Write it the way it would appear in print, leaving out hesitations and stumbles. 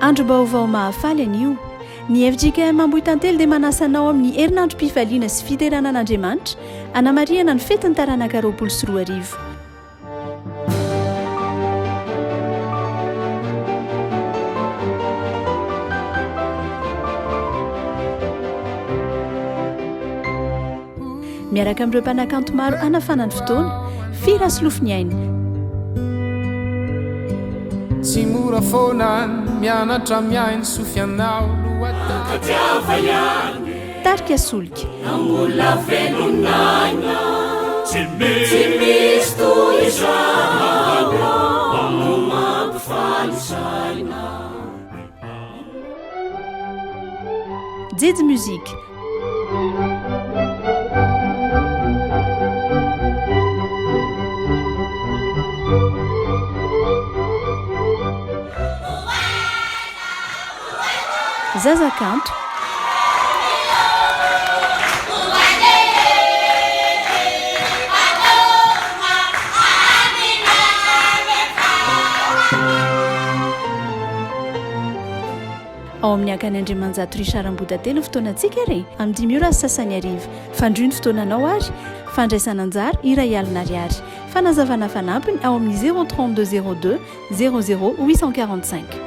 andro baovao mahafaly anio ny FJKM Ambohitantely dia manasanao amin'ny herinandrom-pifaliana sy fiteranan'Andriamanitra hanamariana ny fetin'ny taranaka 24 miaraka amin'ireo mpanakanto maro anafanany fotoana firasylofiny aina tsy mora foana mianatra miainy sofianao lohatatiava ihany tarika solika ambola velon'aina tsy misy toy izao no mampifalisaina jejo muzika Zazakanto ao amin'ny akany Andriamanjato Richard Ambohidately fotoanantsika re amin'ny 5 sasany ariva fandroy ny fotoananao ary fandraisana anjara iray alina ariary fanazavana fanampiny ao amin'ny 032 02 00 845